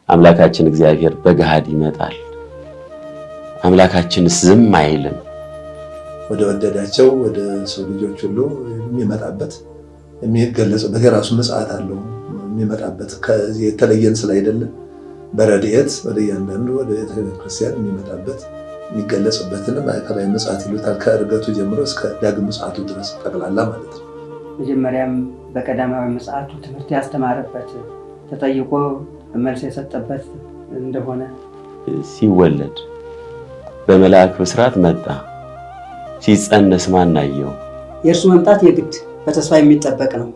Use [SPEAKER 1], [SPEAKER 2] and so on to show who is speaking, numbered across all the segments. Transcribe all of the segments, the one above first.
[SPEAKER 1] አምላካችን እግዚአብሔር በገሃድ ይመጣል። አምላካችንስ ዝም አይልም።
[SPEAKER 2] ወደ ወደዳቸው ወደ ሰው ልጆች ሁሉ የሚመጣበት የሚገለጽበት የራሱ ምጽአት አለው። የሚመጣበት ከዚህ የተለየን ስላይደለ በረድኤት ወደ እያንዳንዱ ወደ ቤተክርስቲያን የሚመጣበት የሚገለጽበትን ማዕከላዊ ምጽአት ይሉታል። ከዕርገቱ ጀምሮ እስከ ዳግም ምጽአቱ ድረስ ጠቅላላ ማለት ነው።
[SPEAKER 3] መጀመሪያም በቀዳማዊ ምጽአቱ ትምህርት ያስተማረበት ተጠይቆ መልስ የሰጠበት እንደሆነ
[SPEAKER 1] ሲወለድ በመልአክ ብስራት መጣ። ሲጸነስ ማን አየው?
[SPEAKER 3] የእርሱ መምጣት የግድ በተስፋ የሚጠበቅ ነው፣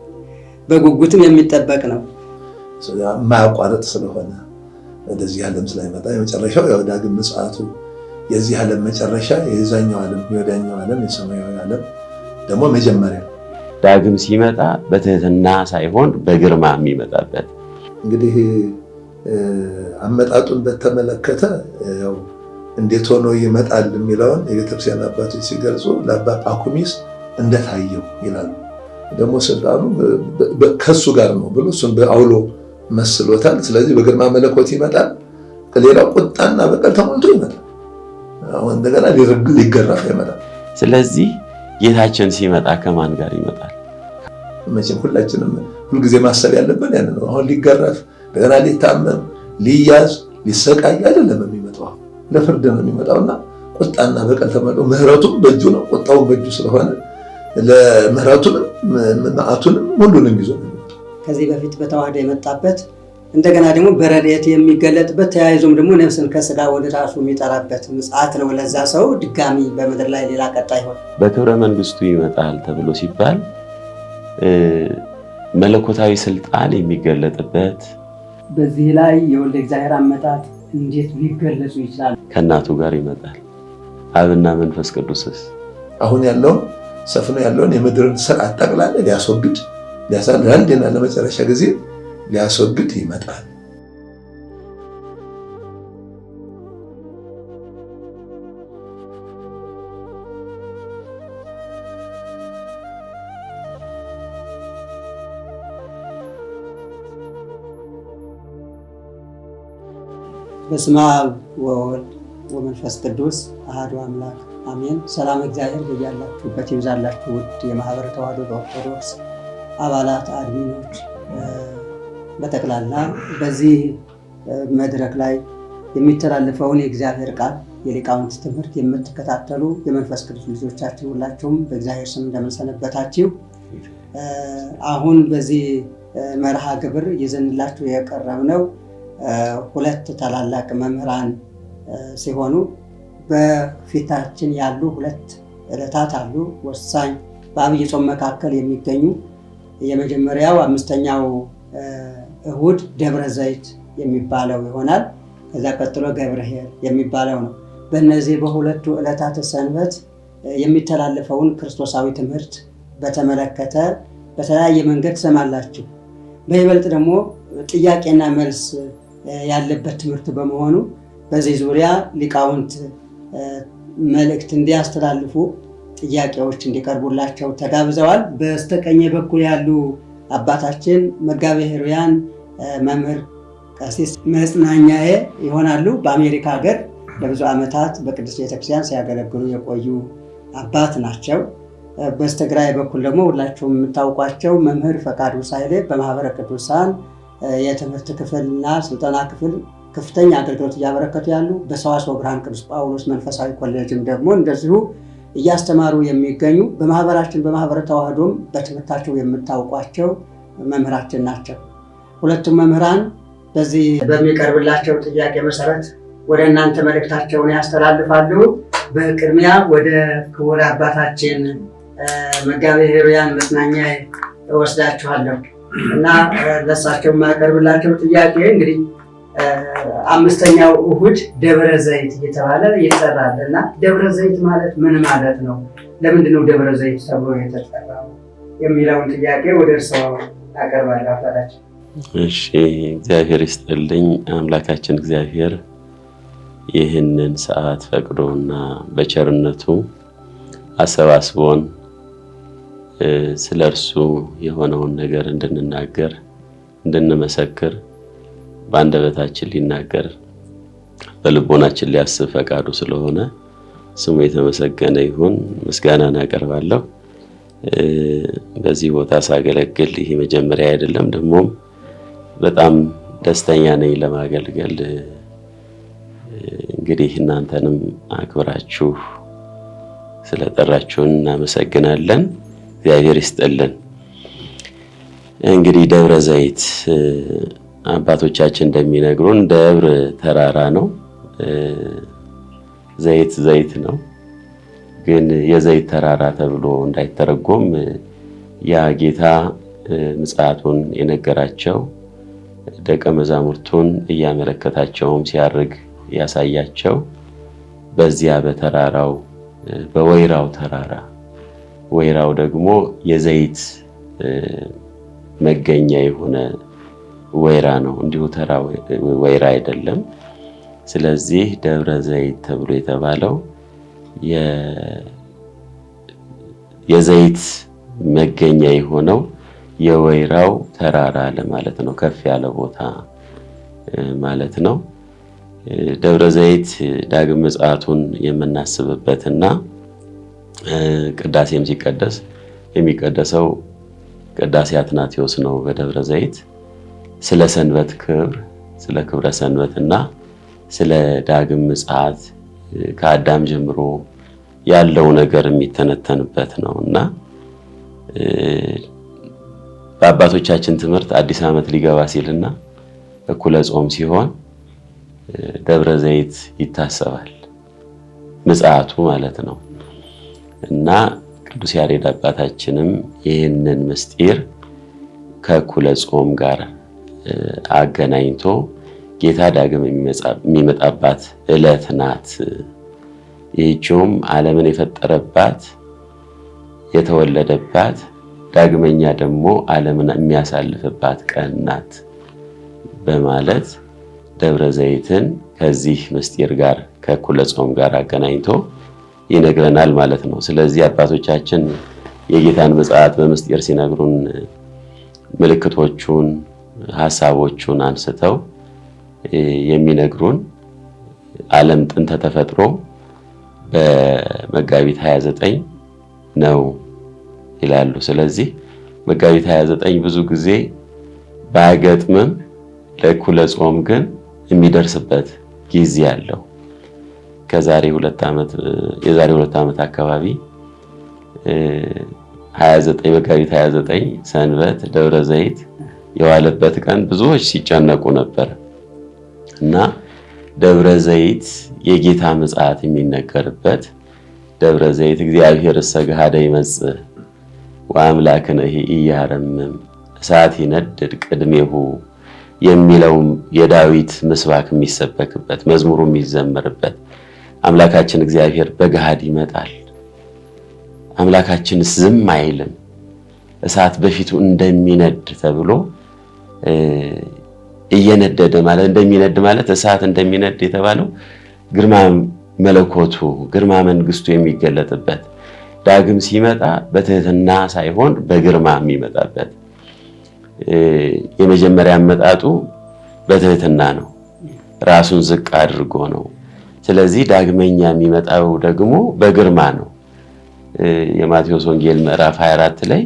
[SPEAKER 3] በጉጉትም የሚጠበቅ ነው።
[SPEAKER 2] የማያቋርጥ ስለሆነ ወደዚህ ዓለም ስላይመጣ የመጨረሻው ያው ዳግም ምጽአቱ የዚህ ዓለም መጨረሻ የዛኛው ዓለም የወዲያኛው ዓለም የሰማያዊ ዓለም ደግሞ መጀመሪያ
[SPEAKER 1] ዳግም ሲመጣ በትህትና ሳይሆን በግርማ የሚመጣበት።
[SPEAKER 2] እንግዲህ አመጣጡን በተመለከተ ያው እንዴት ሆኖ ይመጣል የሚለውን የቤተክርስቲያን አባቶች ሲገልጹ ለአባ ጳኩሚስ እንደታየው ይላሉ። ደግሞ ስልጣኑ ከሱ ጋር ነው ብሎ እሱን በአውሎ መስሎታል። ስለዚህ በግርማ መለኮት ይመጣል። ከሌላው ቁጣና በቀል ተሞልቶ ይመጣል። አሁን እንደገና ሊገረፍ ይመጣል።
[SPEAKER 1] ስለዚህ ጌታችን ሲመጣ ከማን ጋር ይመጣል?
[SPEAKER 2] መቼም ሁላችንም ሁልጊዜ ማሰብ ያለብን ያን ነው። አሁን ሊገረፍ እንደገና ሊታመም ሊያዝ ሊሰቃይ አይደለም የሚመጣው፣ ለፍርድ ነው የሚመጣውና ቁጣና በቀል ተሞልቶ ምህረቱም በእጁ ነው ቁጣውን በእጁ ስለሆነ ለምህረቱንም መዓቱንም ሁሉንም ይዞ ነው።
[SPEAKER 3] ከዚህ በፊት በተዋህዶ የመጣበት እንደገና ደግሞ በረድኤት የሚገለጥበት ተያይዞም ደግሞ ነፍስን ከስጋ ወደ ራሱ የሚጠራበት ምጽአት ነው። ለዛ ሰው ድጋሚ በምድር ላይ ሌላ ቀጣይ ሆነ
[SPEAKER 1] በክብረ መንግስቱ ይመጣል ተብሎ ሲባል መለኮታዊ ስልጣን የሚገለጥበት።
[SPEAKER 3] በዚህ ላይ የወልደ እግዚአብሔር አመጣጥ እንዴት ሊገለጹ ይችላል?
[SPEAKER 1] ከእናቱ ጋር ይመጣል። አብና መንፈስ ቅዱስስ
[SPEAKER 2] አሁን ያለውን ሰፍኖ ያለውን የምድርን ስርዓት ጠቅላላ ሊያስወግድ ሊያሳል ለአንዴና ለመጨረሻ ጊዜ ሊያስወግድ ይመጣል።
[SPEAKER 3] በስመ አብ ወወልድ ወመንፈስ ቅዱስ አሐዱ አምላክ አሜን። ሰላም እግዚአብሔር በያላችሁበት ይብዛላችሁ። ውድ የማህበረ ተዋሕዶ ኦርቶዶክስ አባላት፣ አድሚኖች በጠቅላላ በዚህ መድረክ ላይ የሚተላለፈውን የእግዚአብሔር ቃል የሊቃውንት ትምህርት የምትከታተሉ የመንፈስ ቅዱስ ልጆቻችን ሁላችሁም በእግዚአብሔር ስም እንደምንሰነበታችሁ። አሁን በዚህ መርሃ ግብር ይዘንላችሁ የቀረብነው ሁለት ታላላቅ መምህራን ሲሆኑ በፊታችን ያሉ ሁለት ዕለታት አሉ ወሳኝ በአብይ ጾም መካከል የሚገኙ። የመጀመሪያው አምስተኛው እሁድ ደብረ ዘይት የሚባለው ይሆናል። ከዛ ቀጥሎ ገብርኄር የሚባለው ነው። በእነዚህ በሁለቱ ዕለታት ሰንበት የሚተላለፈውን ክርስቶሳዊ ትምህርት በተመለከተ በተለያየ መንገድ ትሰማላችሁ። በይበልጥ ደግሞ ጥያቄና መልስ ያለበት ትምህርት በመሆኑ በዚህ ዙሪያ ሊቃውንት መልእክት እንዲያስተላልፉ ጥያቄዎች እንዲቀርቡላቸው ተጋብዘዋል። በስተቀኝ በኩል ያሉ አባታችን መጋቤ ሕሩያን መምህር ቀሲስ መጽናኛዬ ይሆናሉ። በአሜሪካ ሀገር ለብዙ ዓመታት በቅድስት ቤተክርስቲያን ሲያገለግሉ የቆዩ አባት ናቸው። በስተግራይ በኩል ደግሞ ሁላችሁም የምታውቋቸው መምህር ፈቃዱ ሳይሌ በማህበረ ቅዱሳን የትምህርት ክፍልና ስልጠና ክፍል ከፍተኛ አገልግሎት እያበረከቱ ያሉ፣ በሰዋስወ ብርሃን ቅዱስ ጳውሎስ መንፈሳዊ ኮሌጅም ደግሞ እንደዚሁ እያስተማሩ የሚገኙ በማህበራችን በማህበረ ተዋሕዶም በትምህርታቸው የምታውቋቸው መምህራችን ናቸው። ሁለቱም መምህራን በዚህ በሚቀርብላቸው ጥያቄ መሰረት ወደ እናንተ መልእክታቸውን ያስተላልፋሉ። በቅድሚያ ወደ ክቡር አባታችን መጋቤ ሕሩያን መጽናኛዬ እወስዳችኋለሁ እና ለእሳቸው የማቀርብላቸው ጥያቄ እንግዲህ አምስተኛው እሁድ ደብረ ዘይት እየተባለ ይጠራል እና ደብረ ዘይት ማለት ምን ማለት ነው? ለምንድን ነው ደብረ ዘይት ተብሎ የተጠራው የሚለውን ጥያቄ ወደ እርስዎ አቀርባለሁ አባታችን።
[SPEAKER 1] እሺ፣ እግዚአብሔር ይስጥልኝ። አምላካችን እግዚአብሔር ይህንን ሰዓት ፈቅዶና በቸርነቱ አሰባስቦን ስለ እርሱ የሆነውን ነገር እንድንናገር እንድንመሰክር በአንደበታችን ሊናገር በልቦናችን ሊያስብ ፈቃዱ ስለሆነ ስሙ የተመሰገነ ይሁን። ምስጋናን አቀርባለሁ። በዚህ ቦታ ሳገለግል ይህ መጀመሪያ አይደለም፣ ደግሞም በጣም ደስተኛ ነኝ ለማገልገል። እንግዲህ እናንተንም አክብራችሁ ስለጠራችሁን እናመሰግናለን። እግዚአብሔር ይስጥልን። እንግዲህ ደብረ ዘይት አባቶቻችን እንደሚነግሩን ደብር ተራራ ነው፣ ዘይት ዘይት ነው። ግን የዘይት ተራራ ተብሎ እንዳይተረጎም ያ ጌታ ምጽአቱን የነገራቸው ደቀ መዛሙርቱን እያመለከታቸውም ሲያርግ ያሳያቸው በዚያ በተራራው በወይራው ተራራ፣ ወይራው ደግሞ የዘይት መገኛ የሆነ ወይራ ነው፣ እንዲሁ ተራ ወይራ አይደለም። ስለዚህ ደብረ ዘይት ተብሎ የተባለው የዘይት መገኛ የሆነው የወይራው ተራራ ለማለት ነው። ከፍ ያለ ቦታ ማለት ነው። ደብረ ዘይት ዳግም ምጽአቱን የምናስብበትና ቅዳሴም ሲቀደስ የሚቀደሰው ቅዳሴ አትናቴዎስ ነው። በደብረ ዘይት ስለ ሰንበት ክብር፣ ስለ ክብረ ሰንበትና ስለ ዳግም ምጽአት ከአዳም ጀምሮ ያለው ነገር የሚተነተንበት ነው እና በአባቶቻችን ትምህርት አዲስ ዓመት ሊገባ ሲልና እኩለ ጾም ሲሆን ደብረ ዘይት ይታሰባል፣ ምጽአቱ ማለት ነው እና ቅዱስ ያሬድ አባታችንም ይህንን ምስጢር ከእኩለ ጾም ጋር አገናኝቶ ጌታ ዳግም የሚመጣባት ዕለት ናት፣ ይህችውም ዓለምን የፈጠረባት የተወለደባት ዳግመኛ ደግሞ ዓለምን የሚያሳልፍባት ቀን ናት በማለት ደብረ ዘይትን ከዚህ ምስጢር ጋር ከእኩለ ጾም ጋር አገናኝቶ ይነግረናል ማለት ነው። ስለዚህ አባቶቻችን የጌታን ምጽአት በምስጢር ሲነግሩን ምልክቶቹን፣ ሐሳቦቹን አንስተው የሚነግሩን ዓለም ጥንተ ተፈጥሮ በመጋቢት 29 ነው ይላሉ። ስለዚህ መጋቢት 29 ብዙ ጊዜ ባያገጥምም ለእኩለ ጾም ግን የሚደርስበት ጊዜ አለው። የዛሬ 2 ዓመት አካባቢ 29 መጋቢት 29 ሰንበት ደብረ ዘይት የዋለበት ቀን ብዙዎች ሲጨነቁ ነበር እና ደብረ ዘይት የጌታ ምጽአት የሚነገርበት ደብረ ዘይት እግዚአብሔር እሰግሃደ ይመጽእ ወአምላክነ ኢያረምም እሳት ይነድድ ቅድሜሁ የሚለው የዳዊት ምስባክ የሚሰበክበት መዝሙሩ የሚዘመርበት አምላካችን እግዚአብሔር በገሃድ ይመጣል፣ አምላካችንስ ዝም አይልም፣ እሳት በፊቱ እንደሚነድ ተብሎ እየነደደ ማለት እንደሚነድ ማለት እሳት እንደሚነድ የተባለው ግርማ መለኮቱ ግርማ መንግስቱ የሚገለጥበት ዳግም ሲመጣ በትህትና ሳይሆን በግርማ የሚመጣበት የመጀመሪያ አመጣጡ በትህትና ነው፣ ራሱን ዝቅ አድርጎ ነው። ስለዚህ ዳግመኛ የሚመጣው ደግሞ በግርማ ነው። የማቴዎስ ወንጌል ምዕራፍ 24 ላይ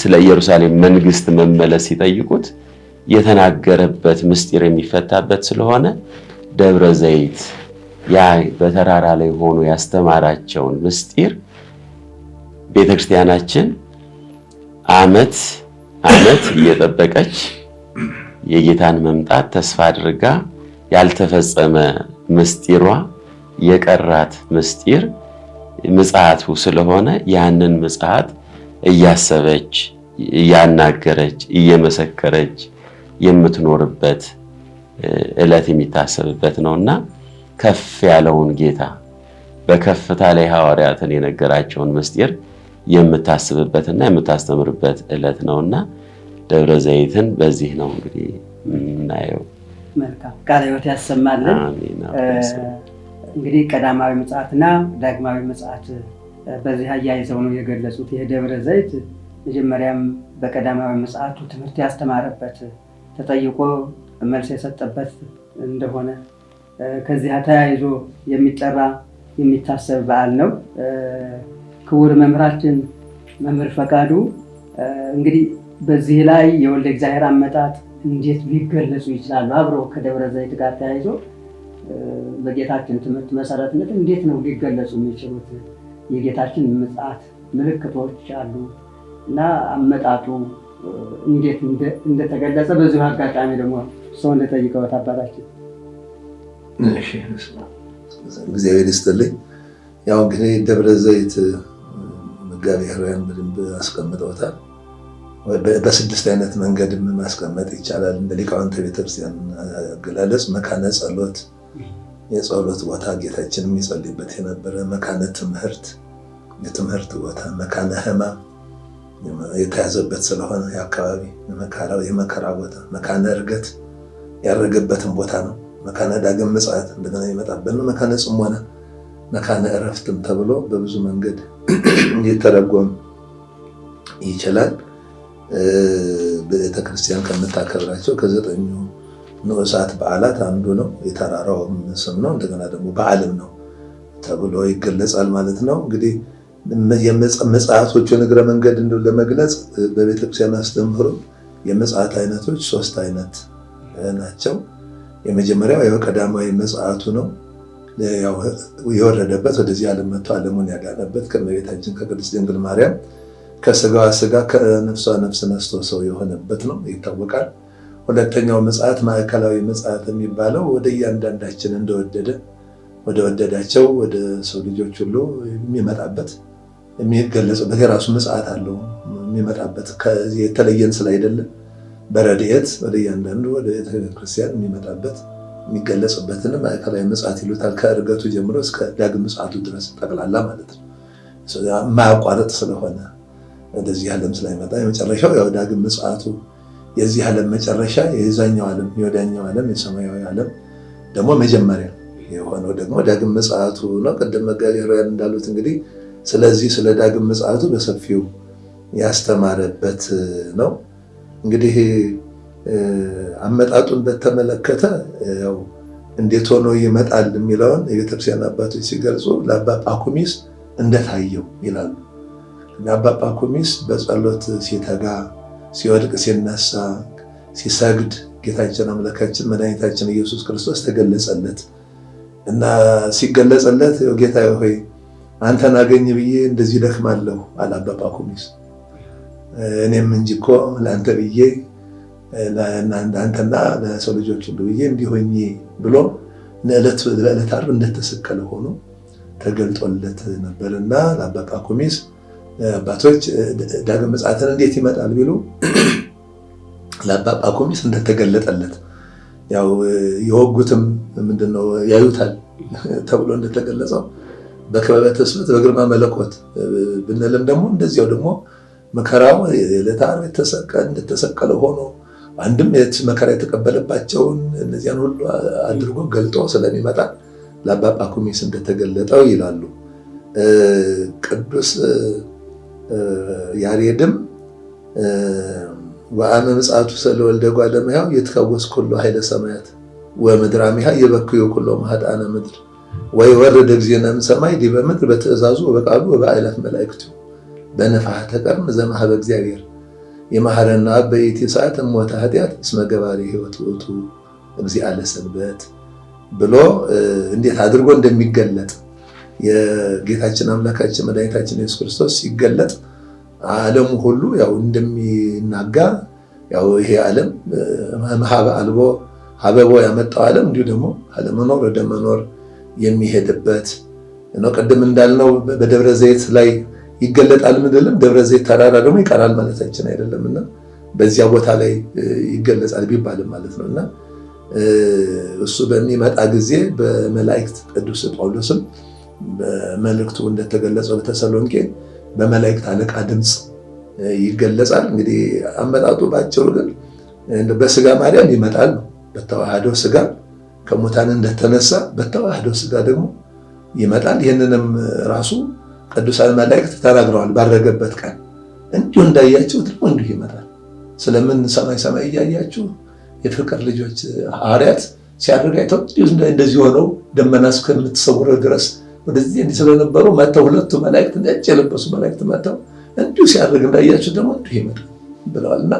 [SPEAKER 1] ስለ ኢየሩሳሌም መንግስት መመለስ ሲጠይቁት የተናገረበት ምስጢር የሚፈታበት ስለሆነ ደብረ ዘይት ያ በተራራ ላይ ሆኖ ያስተማራቸውን ምስጢር ቤተክርስቲያናችን ዓመት እየጠበቀች የጌታን መምጣት ተስፋ አድርጋ ያልተፈጸመ ምስጢሯ የቀራት ምስጢር ምጽአቱ ስለሆነ ያንን ምጽአት እያሰበች እያናገረች እየመሰከረች የምትኖርበት ዕለት የሚታሰብበት ነውና ከፍ ያለውን ጌታ በከፍታ ላይ ሐዋርያትን የነገራቸውን ምስጢር የምታስብበትና የምታስተምርበት ዕለት ነውና ደብረ ዘይትን በዚህ ነው እንግዲህ የምናየው።
[SPEAKER 3] መልካም ቃለ ሕይወት ያሰማልን። እንግዲህ ቀዳማዊ ምጽአትና ዳግማዊ ምጽአት በዚህ አያይዘው ነው የገለጹት። ይሄ ደብረ ዘይት መጀመሪያም በቀዳማዊ ምጽአቱ ትምህርት ያስተማረበት ተጠይቆ መልስ የሰጠበት እንደሆነ ከዚህ ተያይዞ የሚጠራ የሚታሰብ በዓል ነው። ክቡር መምህራችን መምህር ፈቃዱ እንግዲህ በዚህ ላይ የወልደ እግዚአብሔር አመጣጥ እንዴት ሊገለጹ ይችላሉ? አብሮ ከደብረ ዘይት ጋር ተያይዞ በጌታችን ትምህርት መሰረትነት እንዴት ነው ሊገለጹ የሚችሉት? የጌታችን ምጽአት ምልክቶች አሉ እና አመጣጡ እንዴት እንደተገለጸ በዚሁ አጋጣሚ ደግሞ ሰው እንደጠይቀውት አባታችን።
[SPEAKER 2] እግዚአብሔር ይስጥልኝ። ያው እንግዲህ ደብረ ዘይት መጋቤ ኅሩያን በደንብ አስቀምጠውታል። በስድስት አይነት መንገድ ማስቀመጥ ይቻላል። እንደ ሊቃውንተ ቤተክርስቲያን አገላለጽ መካነ ጸሎት፣ የጸሎት ቦታ ጌታችን የሚጸልይበት የነበረ፣ መካነ ትምህርት፣ የትምህርት ቦታ፣ መካነ ሕማም የተያዘበት ስለሆነ የአካባቢ የመከራ ቦታ፣ መካነ ዕርገት ያረገበትን ቦታ ነው። መካነ ዳግም ምጽአት እንደገና ይመጣበት ነው። መካነ ጽሞና፣ መካነ ዕረፍትም ተብሎ በብዙ መንገድ ሊተረጎም ይችላል። ቤተክርስቲያን ከምታከብራቸው ከ9 ንዑሳት በዓላት አንዱ ነው። የተራራውም ስም ነው፣ እንደገና ደግሞ በዓልም ነው ተብሎ ይገለጻል ማለት ነው። እንግዲህ የምጽአቶቹን እግረ መንገድ ለመግለጽ በቤተክርስቲያን አስተምህሮ የምጽአት አይነቶች 3 አይነት ናቸው። የመጀመሪያው የቀዳማዊ ምጽአቱ ነው። የወረደበት ወደዚህ ዓለም መጥቶ ዓለሙን ያዳነበት ከእመቤታችን ከቅድስት ድንግል ማርያም ከስጋዋ ስጋ ከነፍሷ ነፍስ ነስቶ ሰው የሆነበት ነው፣ ይታወቃል። ሁለተኛው ምጽአት ማዕከላዊ ምጽአት የሚባለው ወደ እያንዳንዳችን እንደወደደ ወደ ወደዳቸው ወደ ሰው ልጆች ሁሉ የሚመጣበት የሚገለጽበት የራሱ ምጽአት አለው። የሚመጣበት ከዚህ የተለየን ስላይደለ በረድኤት ወደ እያንዳንዱ ወደ ቤተክርስቲያን የሚመጣበት የሚገለጽበትን ማዕከላዊ ምጽአት ይሉታል። ከዕርገቱ ጀምሮ እስከ ዳግም ምጽአቱ ድረስ ጠቅላላ ማለት ነው። የማያቋርጥ ስለሆነ ወደዚህ ዓለም ስላይመጣ የመጨረሻው ያው ዳግም ምጽአቱ የዚህ ዓለም መጨረሻ የዛኛው ዓለም የወዲያኛው ዓለም የሰማያዊ ዓለም ደግሞ መጀመሪያ የሆነው ደግሞ ዳግም ምጽአቱ ነው። ቅድም መጋቤ ኅሩያን እንዳሉት እንግዲህ ስለዚህ ስለ ዳግም ምጽአቱ በሰፊው ያስተማረበት ነው። እንግዲህ አመጣጡን በተመለከተ ያው እንዴት ሆኖ ይመጣል የሚለውን የቤተክርስቲያን አባቶች ሲገልጹ ለአባ ጳኩሚስ እንደታየው ይላሉ። አባ ጳኩሚስ በጸሎት ሲተጋ ሲወድቅ ሲነሳ ሲሰግድ ጌታችን አምላካችን መድኃኒታችን ኢየሱስ ክርስቶስ ተገለጸለት እና ሲገለጸለት ጌታ ሆይ አንተን አገኝ ብዬ እንደዚህ ደክማለሁ አለ አባ ጳኩሚስ። እኔም እንጂ እኮ ለአንተ ብዬ ለአንተና ለሰው ልጆች ሁሉ ብዬ እንዲሆኜ ብሎ ለዕለት ዓርብ እንደተሰቀለ ሆኖ ተገልጦለት ነበርና ለአባ ጳኩሚስ አባቶች ዳግም ምጽአትን እንዴት ይመጣል ቢሉ ለአባ ጳኩሚስ እንደተገለጠለት ያው የወጉትም ምንድነው ያዩታል ተብሎ እንደተገለጸው በክበበ ትስብእት በግርማ መለኮት ብንልም ደግሞ እንደዚያው ደግሞ መከራው የዕለት ዓርብ እንደተሰቀለ ሆኖ አንድም መከራ የተቀበለባቸውን እነዚያን ሁሉ አድርጎ ገልጦ ስለሚመጣ ለአባ ጳኩሚስ እንደተገለጠው ይላሉ። ቅዱስ ያሬድም ወአመ ምጽአቱ ስለወልደ እጓለ እመሕያው ይትከወስ ኩሉ ኃይለ ሰማያት ወምድር አሚሃ ይበክዩ ኩሎ ኃጥአነ ምድር ወይወርድ እግዚእነ እምሰማይ ዲበ ምድር በትእዛዙ ወበቃሉ ወበአእላፍ መላእክቱ በነፋሐተ ቀርም ዘመሃበ እግዚአብሔር የመሐረና በይቲ ሰዓት ሞተ ኃጢአት እስመ ገባሬ ሕይወት ውእቱ እግዚአ ለሰንበት ብሎ እንዴት አድርጎ እንደሚገለጥ የጌታችን አምላካችን መድኃኒታችን ኢየሱስ ክርስቶስ ሲገለጥ ዓለሙ ሁሉ ያው እንደሚናጋ ያው ይሄ ዓለም መሀበ አልቦ ሀበቦ ያመጣው ዓለም እንዲሁ ደግሞ አለመኖር ወደ መኖር የሚሄድበት ነው። ቅድም እንዳልነው በደብረ ዘይት ላይ ይገለጣል ምንልም ደብረ ዘይት ተራራ ደግሞ ይቀራል ማለታችን አይደለምና በዚያ ቦታ ላይ ይገለጻል ቢባልም ማለት ነውና እሱ በሚመጣ ጊዜ በመላእክት ቅዱስ ጳውሎስም በመልእክቱ እንደተገለጸው በተሰሎንቄ በመላእክት አለቃ ድምፅ ይገለጻል። እንግዲህ አመጣጡ ባጭሩ ግን በስጋ ማርያም ይመጣል ነው። በተዋህዶ ስጋ ከሙታን እንደተነሳ በተዋህዶ ስጋ ደግሞ ይመጣል። ይህንንም ራሱ ቅዱሳን መላእክት ተናግረዋል። ባረገበት ቀን እንዲሁ እንዳያችሁት ደግሞ እንዲሁ ይመጣል። ስለምን ሰማይ እያያችሁ የፍቅር ልጆች ሐዋርያት ሲያደርግ አይተው እንደዚህ ሆነው ደመና እስከምትሰውረው ድረስ ወደዚህ እንዲህ ስለነበሩ መተው ሁለቱ መላእክት ነጭ የለበሱ መላእክት መተው እንዲሁ ሲያደርግ እንዳያችሁት ደግሞ እንዲሁ ይመጣል ብለዋልና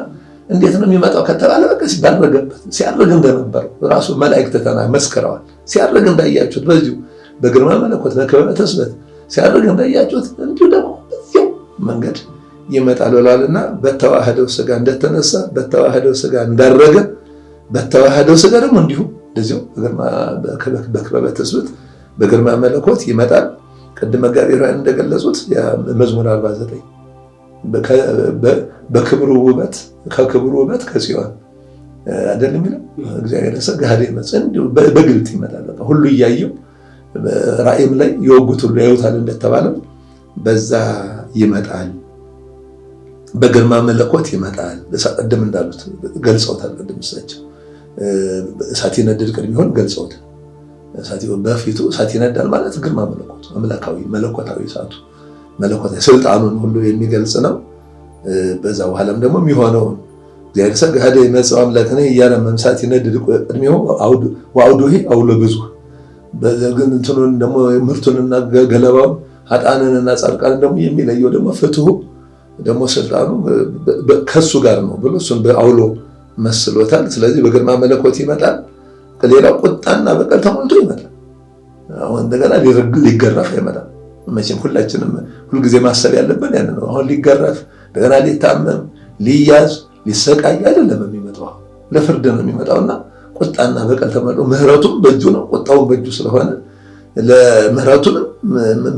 [SPEAKER 2] እንዴት ነው የሚመጣው ከተባለ በቃ ባደረገበት ሲያደርግ እንደነበረው ራሱ መላእክት መስክረዋል። ሲያደርግ እንዳያችሁት በዚሁ በግርማ መለኮት በክበበ ትስብእት ሲያደርግ እንዳያችሁት እንዲሁ ደግሞ በዚያው መንገድ ይመጣል ብለዋልና በተዋህደው ሥጋ እንደተነሳ በተዋህደው ሥጋ እንዳረገ በተዋህደው ሥጋ ደግሞ እንዲሁ እንደዚሁ በክበበ ትስብእት በግርማ መለኮት ይመጣል። ቅድም መጋቤ ኅሩያን እንደገለጹት መዝሙር 49 በክብሩ ውበት ከክብሩ ውበት ከጽዮን አይደለም የሚለው እግዚአብሔር ገሃደ ይመጽእ እንዲሁ በግልጥ ይመጣል። ሁሉ እያየው ራእይም ላይ የወጉት ሁሉ ያዩታል እንደተባለው በዛ ይመጣል። በግርማ መለኮት ይመጣል። ቅድም እንዳሉት ገልጸውታል። ቅድም እሳቸው እሳት ይነድድ ቅድሚሆን ገልጸውታል። በፊቱ እሳት ይነዳል ማለት ግርማ መለኮት አምላካዊ መለኮታዊ እሳቱ መለኮታዊ ስልጣኑን ሁሉ የሚገልጽ ነው። በዛ በኋላም ደግሞ የሚሆነውን እግዚአብሔር ገሃደ ይመጽእ አምላክነ እያለ እሳት ይነድድ ቅድሚሆን ወአውዱሂ አውሎ ብዙ በዘግን እንትኑን ደግሞ ምርቱንና ገለባውን ኃጥአንንና ጻድቃንን ደግሞ የሚለየው ደግሞ ፍትሁ ደግሞ ስልጣኑ ከሱ ጋር ነው ብሎ እሱን በአውሎ መስሎታል። ስለዚህ በግርማ መለኮት ይመጣል። ሌላው ቁጣና በቀል ተሞልቶ ይመጣል። አሁን እንደገና ሊገረፍ ይመጣል። መቼም ሁላችንም ሁልጊዜ ማሰብ ያለብን ያን ነው። አሁን ሊገረፍ እንደገና ሊታመም ሊያዝ ሊሰቃይ አይደለም የሚመጣው፣ ለፍርድ ነው የሚመጣውና ቁጣና በቀል ተሞልቶ ምህረቱም በእጁ ነው ቁጣውን በእጁ ስለሆነ ለምህረቱንም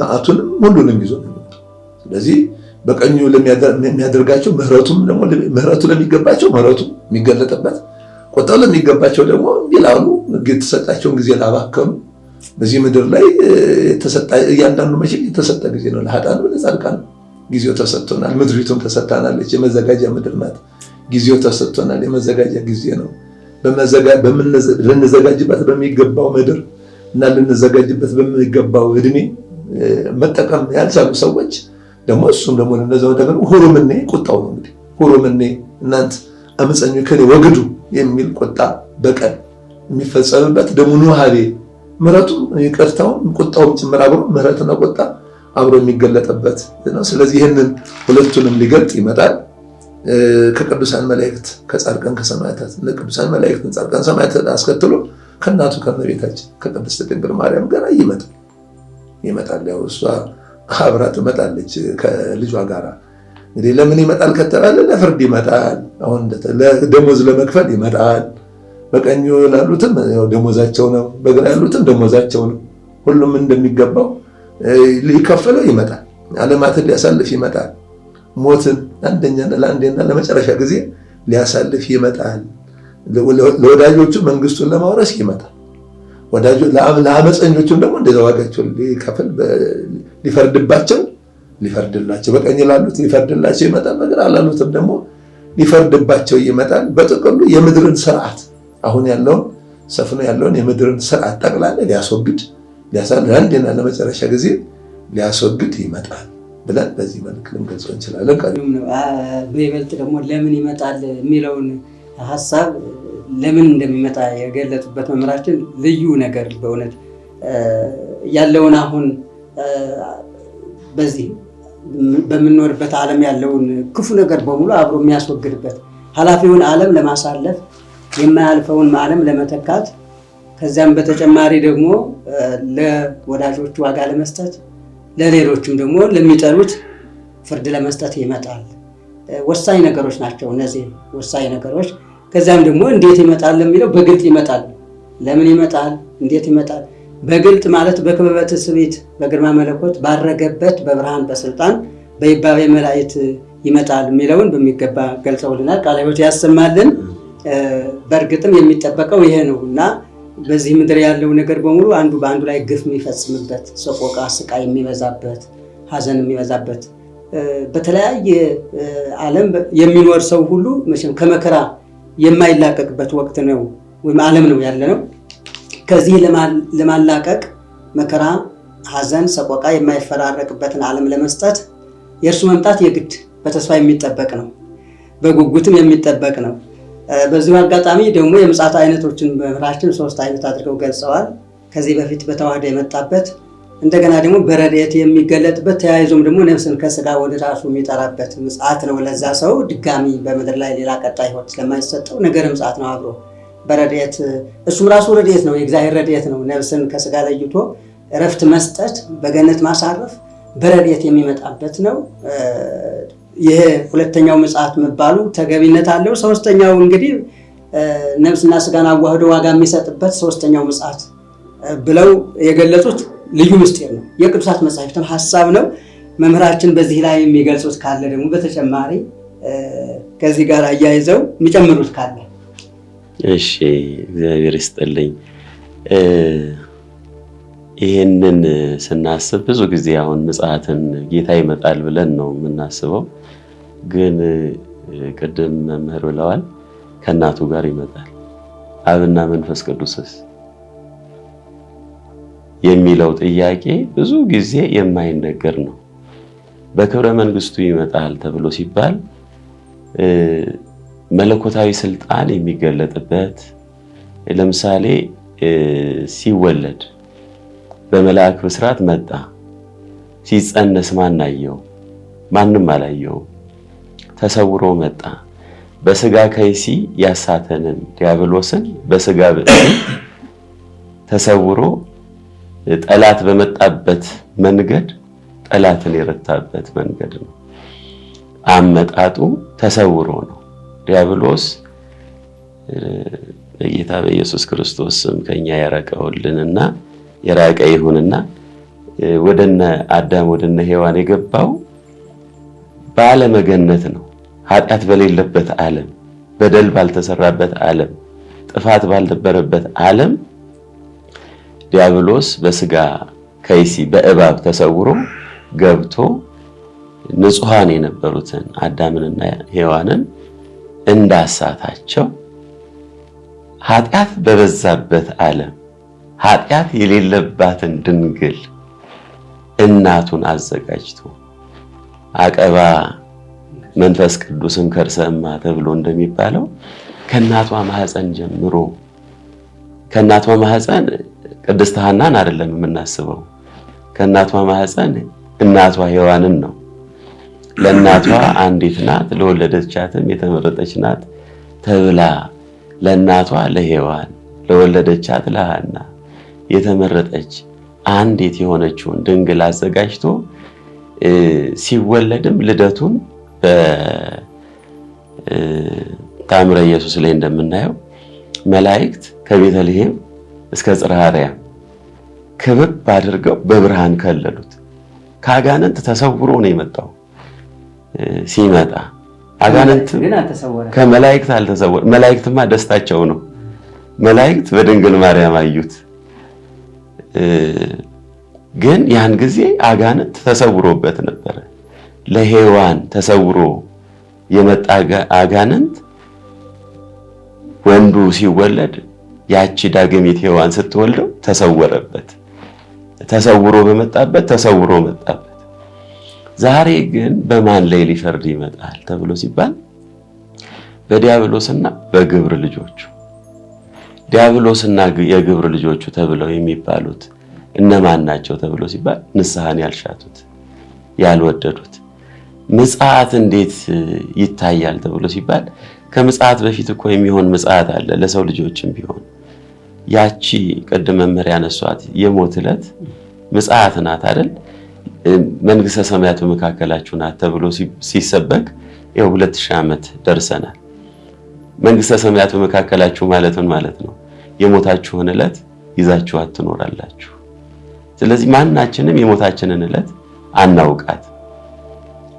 [SPEAKER 2] መዓቱንም ሁሉንም ይዞ ነው የሚመጣው። ስለዚህ በቀኙ ለሚያደርጋቸው ምህረቱ ለሚገባቸው ምህረቱ የሚገለጥበት ቁጣው ለሚገባቸው ደግሞ ይላሉ የተሰጣቸውን ጊዜ ላባከኑ በዚህ ምድር ላይ እያንዳንዱ መቼ የተሰጠ ጊዜ ነው። ለኃጥአን ለጻድቃን ጊዜው ተሰጥቶናል። ምድሪቱም ተሰጥታናለች። የመዘጋጃ ምድር ናት። ጊዜው ተሰጥቶናል። የመዘጋጃ ጊዜ ነው። ልንዘጋጅበት በሚገባው ምድር እና ልንዘጋጅበት በሚገባው እድሜ መጠቀም ያልቻሉ ሰዎች ደግሞ እሱም ደግሞ ለነዛው ደግሞ ሁሩምኔ ቁጣው ነው። እንግዲህ ሁሩምኔ እናንተ አመፀኞች ከኔ ወግዱ የሚል ቁጣ በቀል የሚፈጸምበት ደግሞ ኑሃቤ ምሕረቱም ይቅርታውም ቁጣውም ጭምር አብሮ ምሕረትና ቁጣ አብሮ የሚገለጥበት ነው። ስለዚህ ይህንን ሁለቱንም ሊገልጥ ይመጣል። ከቅዱሳን መላእክት ከጻድቃን ከሰማዕታት ለቅዱሳን መላእክት ጻድቃን ሰማዕታት አስከትሎ ከእናቱ ከእመቤታችን ከቅድስት ድንግል ማርያም ጋር ይመጣል። ያው እሷ አብራ ትመጣለች ከልጇ ጋር። እንግዲህ ለምን ይመጣል ከተባለ ለፍርድ ይመጣል። አሁን ደሞዝ ለመክፈል ይመጣል። በቀኙ ላሉትም ደሞዛቸው ነው፣ በግራ ያሉትም ደሞዛቸው ነው። ሁሉም እንደሚገባው ሊከፈለው ይመጣል። ዓለማትን ሊያሳልፍ ይመጣል። ሞትን ለአንዴና ለመጨረሻ ጊዜ ሊያሳልፍ ይመጣል። ለወዳጆቹ መንግስቱን ለማውረስ ይመጣል። ለአመፀኞቹም ደግሞ እንደዛ ዋጋቸውን ሊከፍል ሊፈርድላቸው በቀኝ ላሉት ሊፈርድላቸው ይመጣል። በግራ ላሉትም ደግሞ ሊፈርድባቸው ይመጣል። በጥቅሉ የምድርን ስርዓት አሁን ያለውን ሰፍኖ ያለውን የምድርን ስርዓት ጠቅላላ ሊያስወግድ ለአንዴና ለመጨረሻ ጊዜ ሊያስወግድ ይመጣል ብለን በዚህ መልክ ልንገልጸው እንችላለን።
[SPEAKER 3] በይበልጥ ደግሞ ለምን ይመጣል የሚለውን ሀሳብ ለምን እንደሚመጣ የገለጡበት መምህራችን ልዩ ነገር በእውነት ያለውን አሁን በዚህ በምንኖርበት ዓለም ያለውን ክፉ ነገር በሙሉ አብሮ የሚያስወግድበት ኃላፊውን ዓለም ለማሳለፍ የማያልፈውን ዓለም ለመተካት ከዚያም በተጨማሪ ደግሞ ለወዳጆቹ ዋጋ ለመስጠት ለሌሎችም ደግሞ ለሚጠሉት ፍርድ ለመስጠት ይመጣል። ወሳኝ ነገሮች ናቸው እነዚህ ወሳኝ ነገሮች። ከዚያም ደግሞ እንዴት ይመጣል ለሚለው በግልጥ ይመጣል። ለምን ይመጣል? እንዴት ይመጣል? በግልጥ ማለት በክበበ ትስብእት በግርማ መለኮት ባረገበት በብርሃን በስልጣን በይባቤ መላእክት ይመጣል የሚለውን በሚገባ ገልጸውልናል። ቃለ ሕይወት ያሰማልን። በእርግጥም የሚጠበቀው ይሄ ነው እና በዚህ ምድር ያለው ነገር በሙሉ አንዱ በአንዱ ላይ ግፍ የሚፈጽምበት፣ ሰቆቃ ስቃይ የሚበዛበት፣ ሐዘን የሚበዛበት በተለያየ ዓለም የሚኖር ሰው ሁሉ መቼም ከመከራ የማይላቀቅበት ወቅት ነው ወይም ዓለም ነው ያለ ነው። ከዚህ ለማላቀቅ መከራ፣ ሐዘን፣ ሰቆቃ የማይፈራረቅበትን ዓለም ለመስጠት የእርሱ መምጣት የግድ በተስፋ የሚጠበቅ ነው፣ በጉጉትም የሚጠበቅ ነው። በዚሁ አጋጣሚ ደግሞ የምጽአት አይነቶችን መምህራችን 3 አይነት አድርገው ገልጸዋል። ከዚህ በፊት በተዋህዶ የመጣበት እንደገና ደግሞ በረድኤት የሚገለጥበት ተያይዞም ደግሞ ነፍስን ከስጋ ወደ ራሱ የሚጠራበት ምጽአት ነው። ለዛ ሰው ድጋሚ በምድር ላይ ሌላ ቀጣይ ሕይወት ስለማይሰጠው ነገረ ምጽአት ነው። አብሮ በረድኤት እሱም ራሱ ረድኤት ነው፣ የእግዚአብሔር ረድኤት ነው። ነፍስን ከስጋ ለይቶ እረፍት መስጠት፣ በገነት ማሳረፍ በረድኤት የሚመጣበት ነው። ይሄ ሁለተኛው ምጽአት መባሉ ተገቢነት አለው። ሶስተኛው እንግዲህ ነፍስና ስጋን አዋህዶ ዋጋ የሚሰጥበት ሶስተኛው ምጽአት ብለው የገለጹት ልዩ ምስጢር ነው። የቅዱሳት መጻሕፍትም ሐሳብ ነው። መምህራችን በዚህ ላይ የሚገልጹት ካለ ደግሞ በተጨማሪ ከዚህ ጋር አያይዘው የሚጨምሩት ካለ።
[SPEAKER 1] እሺ፣ እግዚአብሔር ይስጥልኝ። ይህንን ስናስብ ብዙ ጊዜ አሁን ምጽአትን ጌታ ይመጣል ብለን ነው የምናስበው። ግን ቅድም መምህር ብለዋል፣ ከእናቱ ጋር ይመጣል። አብና መንፈስ ቅዱስስ የሚለው ጥያቄ ብዙ ጊዜ የማይነገር ነው። በክብረ መንግስቱ ይመጣል ተብሎ ሲባል መለኮታዊ ስልጣን የሚገለጥበት፣ ለምሳሌ ሲወለድ በመልአክ ብስራት መጣ። ሲጸነስ ማን አየው? ማንም አላየው። ተሰውሮ መጣ። በስጋ ከይሲ ያሳተንን ዲያብሎስን በስጋ ተሰውሮ ጠላት በመጣበት መንገድ ጠላትን የረታበት መንገድ ነው። አመጣጡ ተሰውሮ ነው። ዲያብሎስ በጌታ በኢየሱስ ክርስቶስ ስም ከኛ ያራቀውልንና የራቀ ይሁንና ወደነ አዳም ወደነ ሔዋን የገባው ባለመገነት ነው። ኃጢአት በሌለበት ዓለም፣ በደል ባልተሰራበት ዓለም፣ ጥፋት ባልነበረበት ዓለም ዲያብሎስ በስጋ ከይሲ በእባብ ተሰውሮ ገብቶ ንጹሐን የነበሩትን አዳምንና ሔዋንን እንዳሳታቸው ኃጢአት በበዛበት ዓለም ኃጢአት የሌለባትን ድንግል እናቱን አዘጋጅቶ አቀባ መንፈስ ቅዱስም ከርሰማ ተብሎ እንደሚባለው ከእናቷ ማህፀን ጀምሮ ከእናቷ ማህፀን ቅድስት ሐናን አይደለም የምናስበው። ከእናቷ ማህፀን እናቷ ሔዋንን ነው። ለእናቷ አንዲት ናት፣ ለወለደቻትም የተመረጠች ናት ተብላ ለእናቷ ለሔዋን ለወለደቻት ለሐና የተመረጠች አንዲት የሆነችውን ድንግል አዘጋጅቶ ሲወለድም ልደቱን በታምረ ኢየሱስ ላይ እንደምናየው መላእክት ከቤተልሔም እስከ ጽርሐ አርያም ክብብ አድርገው በብርሃን ከለሉት። ከአጋንንት ተሰውሮ ነው የመጣው። ሲመጣ አጋንንት ከመላእክት አልተሰወረ። መላእክትማ ደስታቸው ነው። መላእክት በድንግል ማርያም አዩት። ግን ያን ጊዜ አጋንንት ተሰውሮበት ነበረ። ለሔዋን ተሰውሮ የመጣ አጋንንት ወንዱ ሲወለድ ያቺ ዳግሚት ሔዋን ስትወልደው ተሰወረበት። ተሰውሮ በመጣበት ተሰውሮ መጣበት። ዛሬ ግን በማን ላይ ሊፈርድ ይመጣል ተብሎ ሲባል በዲያብሎስና በግብር ልጆቹ። ዲያብሎስና የግብር ልጆቹ ተብለው የሚባሉት እነማን ናቸው ተብሎ ሲባል ንስሐን ያልሻቱት ያልወደዱት። ምጽአት እንዴት ይታያል ተብሎ ሲባል ከምጽአት በፊት እኮ የሚሆን ምጽአት አለ ለሰው ልጆችም ቢሆን። ያቺ ቅድም መመሪያ ያነሷት የሞት ዕለት ምጽአት ናት አይደል? መንግስተ ሰማያት በመካከላችሁ ናት ተብሎ ሲሰበክ ይኸው 2000 ዓመት ደርሰናል። መንግስተ ሰማያት በመካከላችሁ ማለትን ማለት ነው የሞታችሁን ዕለት ይዛችኋት ትኖራላችሁ። ስለዚህ ማናችንም የሞታችንን ዕለት አናውቃት።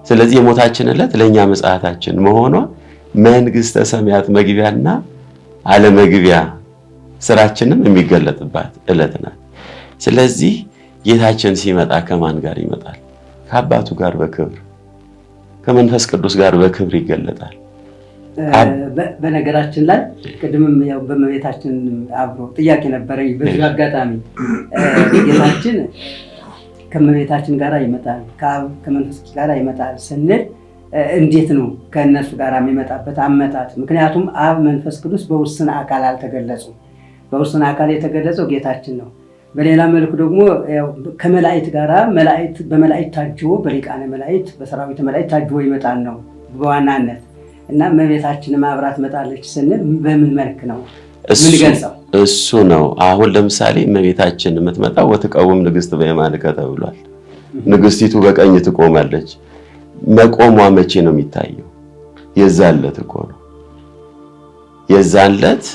[SPEAKER 1] ስለዚህ የሞታችን ዕለት ለኛ ምጽአታችን መሆኗ መንግስተ ሰማያት መግቢያና አለመግቢያ ስራችንም የሚገለጥባት ዕለት ናት። ስለዚህ ጌታችን ሲመጣ ከማን ጋር ይመጣል? ከአባቱ ጋር በክብር ከመንፈስ ቅዱስ ጋር በክብር ይገለጣል።
[SPEAKER 3] በነገራችን ላይ ቅድምም ያው በመቤታችን አብሮ ጥያቄ ነበረኝ። በዚህ አጋጣሚ ጌታችን ከመቤታችን ጋር ይመጣል፣ ከመንፈስ ጋር ይመጣል ስንል እንዴት ነው ከእነሱ ጋር የሚመጣበት አመጣጥ? ምክንያቱም አብ መንፈስ ቅዱስ በውስን አካል አልተገለጹም። በውስን አካል የተገለጸው ጌታችን ነው። በሌላ መልኩ ደግሞ ከመላእክት ጋር በመላእክት ታጅቦ በሊቃነ መላእክት በሰራዊት መላእክት ታጅቦ ይመጣል ነው በዋናነት እና እመቤታችንም አብራት መጣለች ስንል በምን መልክ ነው ምንገልጸው?
[SPEAKER 1] እሱ ነው። አሁን ለምሳሌ እመቤታችን የምትመጣው ወትቀውም ንግሥት በየማንከ ተብሏል። ንግሥቲቱ በቀኝ ትቆማለች። መቆሟ መቼ ነው የሚታየው? የዛን ዕለት እኮ ነው። የዛን ዕለት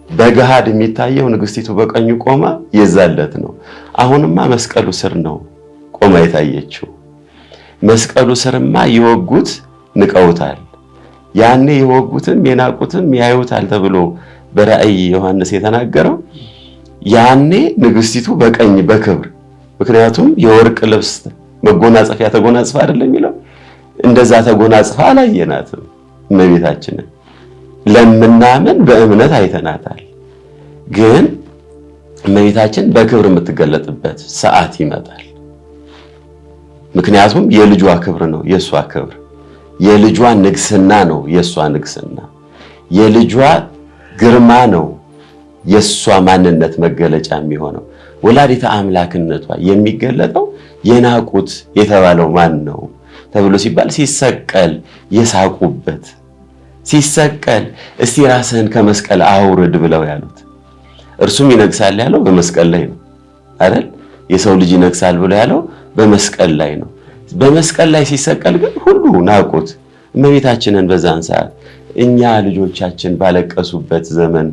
[SPEAKER 1] በገሃድ የሚታየው ንግሥቲቱ በቀኙ ቆማ የዛን ዕለት ነው። አሁንማ መስቀሉ ስር ነው ቆማ የታየችው። መስቀሉ ስርማ የወጉት ንቀውታል። ያኔ የወጉትም የናቁትም ያዩታል ተብሎ በራእይ ዮሐንስ የተናገረው ያኔ ንግሥቲቱ በቀኝ በክብር፣ ምክንያቱም የወርቅ ልብስ መጎናጸፊያ ተጎናጽፋ አይደለም የሚለው፣ እንደዛ ተጎናጽፋ አላየናትም። እመቤታችንን ለምናምን በእምነት አይተናታል። ግን እመቤታችን በክብር የምትገለጥበት ሰዓት ይመጣል። ምክንያቱም የልጇ ክብር ነው የእሷ ክብር፣ የልጇ ንግስና ነው የእሷ ንግስና፣ የልጇ ግርማ ነው የእሷ ማንነት መገለጫ የሚሆነው። ወላዲተ አምላክነቷ የሚገለጠው የናቁት የተባለው ማን ነው ተብሎ ሲባል ሲሰቀል የሳቁበት፣ ሲሰቀል እስቲ ራስህን ከመስቀል አውርድ ብለው ያሉት። እርሱም ይነግሳል ያለው በመስቀል ላይ ነው አይደል? የሰው ልጅ ይነግሳል ብሎ ያለው በመስቀል ላይ ነው። በመስቀል ላይ ሲሰቀል ግን ሁሉ ናቁት እመቤታችንን። በዛን ሰዓት እኛ ልጆቻችን ባለቀሱበት ዘመን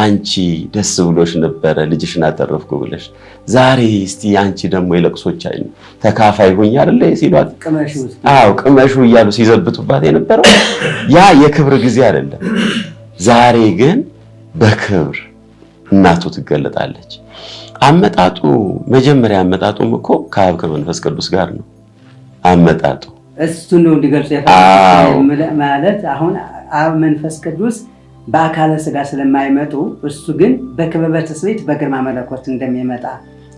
[SPEAKER 1] አንቺ ደስ ብሎሽ ነበረ ልጅሽን አተረፍኩ ብለሽ፣ ዛሬ እስቲ አንቺ ደግሞ የለቅሶቻችን ተካፋይ ሁኝ አይደለ ሲሏት፣ ቅመሹ እያሉ ሲዘብቱባት የነበረው ያ የክብር ጊዜ አይደለም። ዛሬ ግን በክብር እናቱ ትገለጣለች። አመጣጡ መጀመሪያ አመጣጡም እኮ ከአብ ከመንፈስ ቅዱስ ጋር ነው አመጣጡ።
[SPEAKER 3] እሱ ነው እንዲገልጽ ማለት አሁን አብ መንፈስ ቅዱስ በአካለ ስጋ ስለማይመጡ እሱ ግን በክበበ ትስብእት በግርማ መለኮት እንደሚመጣ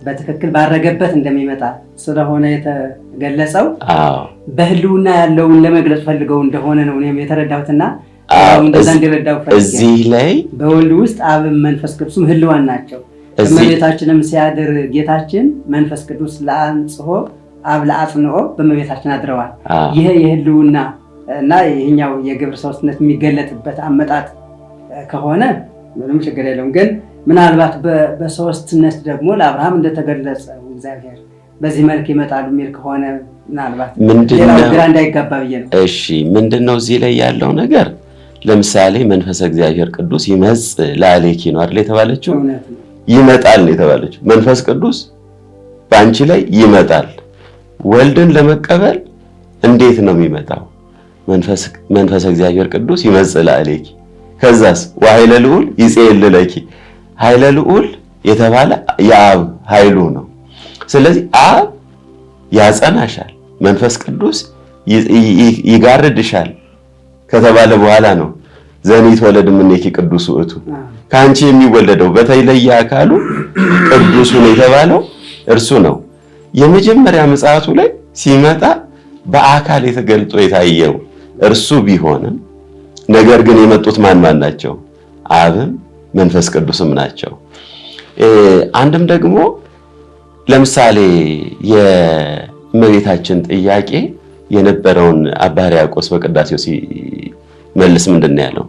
[SPEAKER 3] በትክክል ባረገበት እንደሚመጣ ስለሆነ የተገለጸው በህልውና ያለውን ለመግለጽ ፈልገው እንደሆነ ነው እኔም የተረዳሁትና እንደዛ እንዲረዳው ፈልጌ። እዚህ ላይ በወልድ ውስጥ አብ መንፈስ ቅዱስም ህልዋን ናቸው። እመቤታችንም ሲያድር ጌታችን መንፈስ ቅዱስ ለአንጽሖ አብ ለአጽንኦ በእመቤታችን አድረዋል። ይሄ የህልውና እና ይሄኛው የግብረ ሦስትነት የሚገለጥበት አመጣጥ ከሆነ ምንም ችግር የለውም። ግን ምናልባት በሦስትነት ደግሞ ለአብርሃም እንደተገለጸው እግዚአብሔር በዚህ መልክ ይመጣሉ የሚል ከሆነ ምናልባት ሌላው ግራ እንዳይጋባ ብዬ ነው።
[SPEAKER 1] እሺ ምንድነው እዚህ ላይ ያለው ነገር? ለምሳሌ መንፈሰ እግዚአብሔር ቅዱስ ይመጽእ ላዕሌኪ ነው አይደል የተባለችው? ይመጣል ነው የተባለችው። መንፈስ ቅዱስ በአንቺ ላይ ይመጣል። ወልድን ለመቀበል እንዴት ነው የሚመጣው? መንፈሰ እግዚአብሔር ቅዱስ ይመጽእ ላዕሌኪ፣ ከዛስ ወኃይለ ልዑል ይጼልለኪ። ኃይለ ልዑል የተባለ የአብ ኃይሉ ነው። ስለዚህ አብ ያጸናሻል፣ መንፈስ ቅዱስ ይጋርድሻል ከተባለ በኋላ ነው ዘኒትወለድ እምኔኪ ቅዱስ ውእቱ፣ ከአንቺ የሚወለደው በተለየ አካሉ ቅዱሱ ነው የተባለው እርሱ ነው። የመጀመሪያ ምጽአቱ ላይ ሲመጣ በአካል የተገልጦ የታየው እርሱ ቢሆንም ነገር ግን የመጡት ማን ናቸው? አብም መንፈስ ቅዱስም ናቸው። አንድም ደግሞ ለምሳሌ የእመቤታችን ጥያቄ የነበረውን አባ ሕርያቆስ በቅዳሴው ሲመልስ ምንድን ነው ያለው?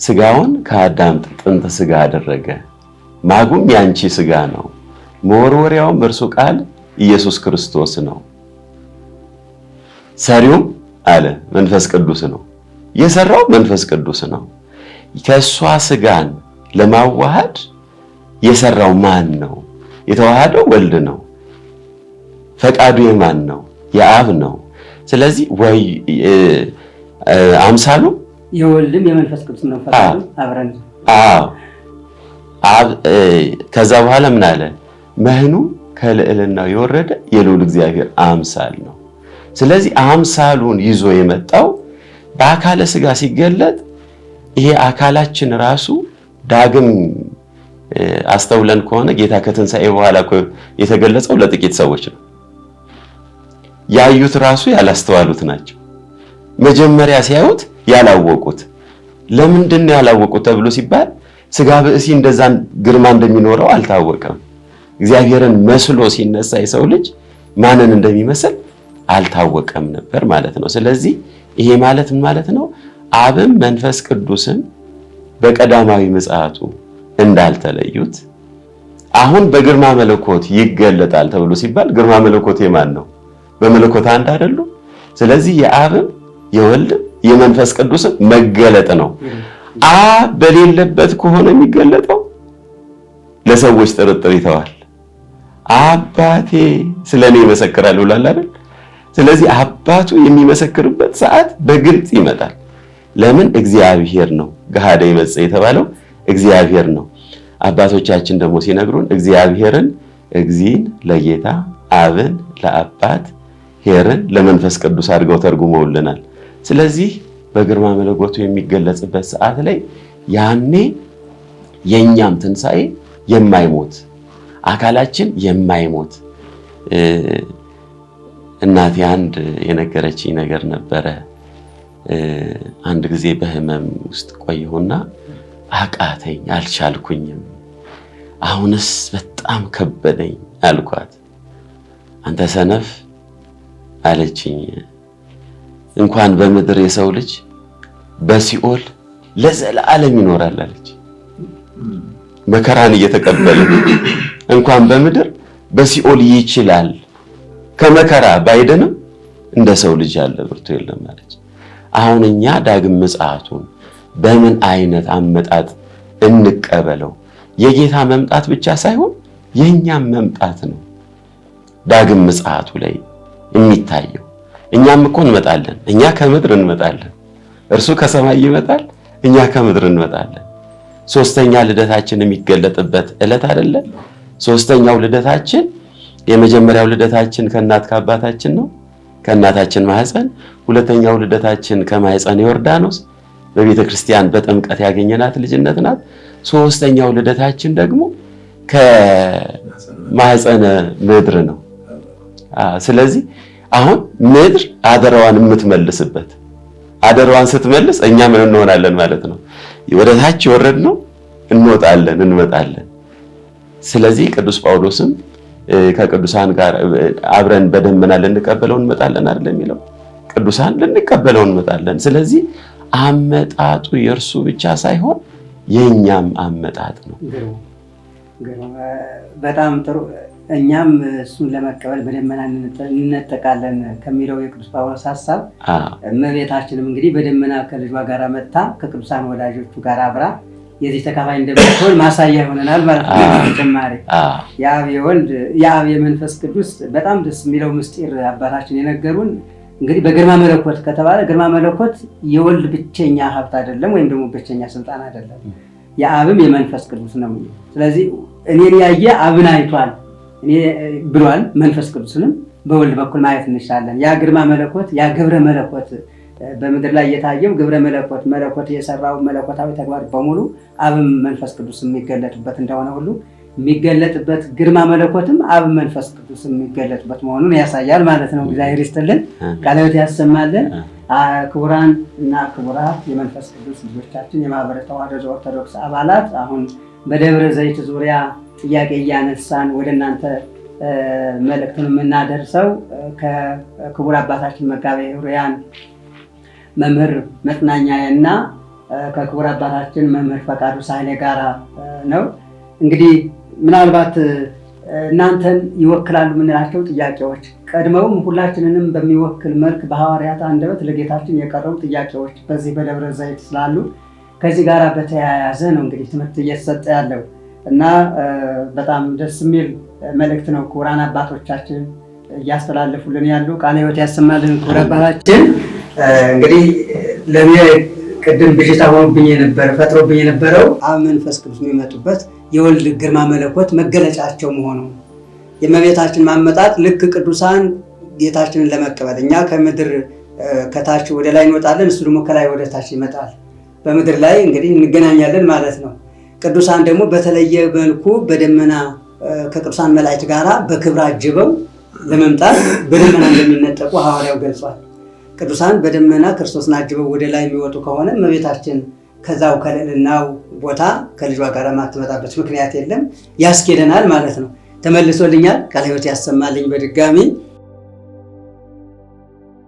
[SPEAKER 1] ስጋውን ከአዳም ጥንተ ስጋ አደረገ፣ ማጉም ያንቺ ስጋ ነው፣ መወርወሪያውም እርሱ ቃል ኢየሱስ ክርስቶስ ነው፣ ሰሪውም አለ መንፈስ ቅዱስ ነው። የሰራው መንፈስ ቅዱስ ነው። ከእሷ ስጋን ለማዋሃድ የሰራው ማን ነው? የተዋሃደው ወልድ ነው። ፈቃዱ የማን ነው? የአብ ነው። ስለዚህ ወይ አምሳሉ
[SPEAKER 3] የወልድም የመንፈስ ቅዱስ ነው። ፈቃዱ አብረን
[SPEAKER 1] ከዛ በኋላ ምን አለ? መህኑ ከልዕልናው የወረደ የልዑል እግዚአብሔር አምሳል ነው። ስለዚህ አምሳሉን ይዞ የመጣው በአካለ ስጋ ሲገለጥ ይሄ አካላችን ራሱ ዳግም አስተውለን ከሆነ ጌታ ከትንሣኤ በኋላ የተገለጸው ለጥቂት ሰዎች ነው። ያዩት ራሱ ያላስተዋሉት ናቸው። መጀመሪያ ሲያዩት ያላወቁት። ለምንድን ነው ያላወቁት ተብሎ ሲባል ስጋ ብእሲ እንደዛ ግርማ እንደሚኖረው አልታወቀም። እግዚአብሔርን መስሎ ሲነሳ የሰው ልጅ ማንን እንደሚመስል አልታወቀም ነበር ማለት ነው። ስለዚህ ይሄ ማለት ምን ማለት ነው? አብም መንፈስ ቅዱስም በቀዳማዊ ምጽአቱ እንዳልተለዩት አሁን በግርማ መለኮት ይገለጣል ተብሎ ሲባል ግርማ መለኮት የማን ነው? በመለኮት አንድ አይደሉ? ስለዚህ የአብም የወልድም የመንፈስ ቅዱስም መገለጥ ነው። አብ በሌለበት ከሆነ የሚገለጠው ለሰዎች ጥርጥር ይተዋል። አባቴ ስለኔ ይመሰክራል ብሏል አይደል? ስለዚህ አባቱ የሚመሰክርበት ሰዓት በግልጽ ይመጣል። ለምን? እግዚአብሔር ነው። ገሃደ ይመጽእ የተባለው እግዚአብሔር ነው። አባቶቻችን ደግሞ ሲነግሩን እግዚአብሔርን እግዚእን ለጌታ አብን ለአባት ኄርን ለመንፈስ ቅዱስ አድርገው ተርጉመውልናል። ስለዚህ በግርማ መለኮቱ የሚገለጽበት ሰዓት ላይ ያኔ የኛም ትንሣኤ የማይሞት አካላችን የማይሞት እናቴ አንድ የነገረችኝ ነገር ነበረ። አንድ ጊዜ በህመም ውስጥ ቆየሁና አቃተኝ፣ አልቻልኩኝም። አሁንስ በጣም ከበደኝ አልኳት። አንተ ሰነፍ አለችኝ። እንኳን በምድር የሰው ልጅ በሲኦል ለዘላለም ይኖራል አለች። መከራን እየተቀበለ እንኳን በምድር በሲኦል ይችላል። ከመከራ ባይደንም እንደ ሰው ልጅ ያለ ብርቱ የለም አለች። አሁን እኛ ዳግም ምጽአቱን በምን አይነት አመጣጥ እንቀበለው? የጌታ መምጣት ብቻ ሳይሆን የኛም መምጣት ነው ዳግም ምጽአቱ ላይ የሚታየው። እኛም እኮ እንመጣለን። እኛ ከምድር እንመጣለን፣ እርሱ ከሰማይ ይመጣል፣ እኛ ከምድር እንመጣለን። ሶስተኛ ልደታችን የሚገለጥበት ዕለት አይደለ? ሶስተኛው ልደታችን የመጀመሪያው ልደታችን ከእናት ከአባታችን ነው፣ ከእናታችን ማህፀን። ሁለተኛው ልደታችን ከማህፀን ዮርዳኖስ በቤተ ክርስቲያን በጥምቀት ያገኘናት ልጅነት ናት። ሶስተኛው ልደታችን ደግሞ ከማህፀነ ምድር ነው። ስለዚህ አሁን ምድር አደራዋን የምትመልስበት፣ አደራዋን ስትመልስ እኛ ምን እንሆናለን ማለት ነው? ወደ ታች የወረድነው እንወጣለን፣ እንመጣለን። ስለዚህ ቅዱስ ጳውሎስም ከቅዱሳን ጋር አብረን በደመና ልንቀበለው እንመጣለን አይደል የሚለው? ቅዱሳን ልንቀበለው እንመጣለን። ስለዚህ አመጣጡ የእርሱ ብቻ ሳይሆን የኛም አመጣጥ ነው።
[SPEAKER 3] በጣም ጥሩ። እኛም እሱን ለመቀበል በደመና እንነጠቃለን ከሚለው የቅዱስ ጳውሎስ ሐሳብ እመቤታችንም እንግዲህ በደመና ከልጇ ጋር መጥታ ከቅዱሳን ወዳጆቹ ጋር አብራ የዚህ ተካፋይ እንደምትሆን ማሳያ ይሆነናል ማለት ነው። ተጨማሪ የአብ የወልድ የአብ የመንፈስ ቅዱስ በጣም ደስ የሚለው ምስጢር አባታችን የነገሩን እንግዲህ በግርማ መለኮት ከተባለ ግርማ መለኮት የወልድ ብቸኛ ሀብት አይደለም፣ ወይም ደግሞ ብቸኛ ስልጣን አይደለም። የአብም የመንፈስ ቅዱስ ነው። ስለዚህ እኔን ያየ አብን አይቷል እኔ ብሏል። መንፈስ ቅዱስንም በወልድ በኩል ማየት እንችላለን። ያ ግርማ መለኮት ያ ግብረ መለኮት በምድር ላይ የታየው ግብረ መለኮት መለኮት የሰራው መለኮታዊ ተግባር በሙሉ አብም መንፈስ ቅዱስ የሚገለጥበት እንደሆነ ሁሉ የሚገለጥበት ግርማ መለኮትም አብ መንፈስ ቅዱስ የሚገለጥበት መሆኑን ያሳያል ማለት ነው። እግዚአብሔር ይስጥልን፣ ቃለ ሕይወት ያሰማልን። ክቡራን እና ክቡራት የመንፈስ ቅዱስ ልጆቻችን የማህበረ ተዋሕዶ ኦርቶዶክስ አባላት አሁን በደብረ ዘይት ዙሪያ ጥያቄ እያነሳን ወደ እናንተ መልእክቱን የምናደርሰው ከክቡር አባታችን መጋቤ ኅሩያን መምህር መጽናኛዬ እና ከክቡር አባታችን መምህር ፈቃዱ ሳህሌ ጋራ ነው። እንግዲህ ምናልባት እናንተን ይወክላሉ የምንላቸው ጥያቄዎች ቀድመውም ሁላችንንም በሚወክል መልክ በሐዋርያት አንደበት ለጌታችን የቀረቡ ጥያቄዎች በዚህ በደብረ ዘይት ስላሉ ከዚህ ጋር በተያያዘ ነው እንግዲህ ትምህርት እየተሰጠ ያለው እና በጣም ደስ የሚል መልእክት ነው ክቡራን አባቶቻችን እያስተላለፉልን ያሉ። ቃለ ሕይወት ያሰማልን ክቡር አባታችን። እንግዲህ ለኔ ቅድም ብዥታ ሆኖብኝ ፈጥሮብኝ የነበረው አብ መንፈስ ቅዱስ የሚመጡበት የወልድ ግርማ መለኮት መገለጫቸው መሆኑ የእመቤታችን ማመጣት ልክ ቅዱሳን ጌታችንን ለመቀበል እኛ ከምድር ከታች ወደ ላይ እንወጣለን፣ እሱ ደግሞ ከላይ ወደ ታች ይመጣል። በምድር ላይ እንግዲህ እንገናኛለን ማለት ነው። ቅዱሳን ደግሞ በተለየ መልኩ በደመና ከቅዱሳን መላእክት ጋራ በክብር አጅበው ለመምጣት በደመና እንደሚነጠቁ ሐዋርያው ገልጿል። ቅዱሳን በደመና ክርስቶስን አጅበው ወደ ላይ የሚወጡ ከሆነ እመቤታችን ከዛው ከልዕልናው ቦታ ከልጇ ጋር ማትመጣበት ምክንያት የለም፣ ያስኬደናል ማለት ነው። ተመልሶልኛል። ቃለ ሕይወት ያሰማልኝ በድጋሚ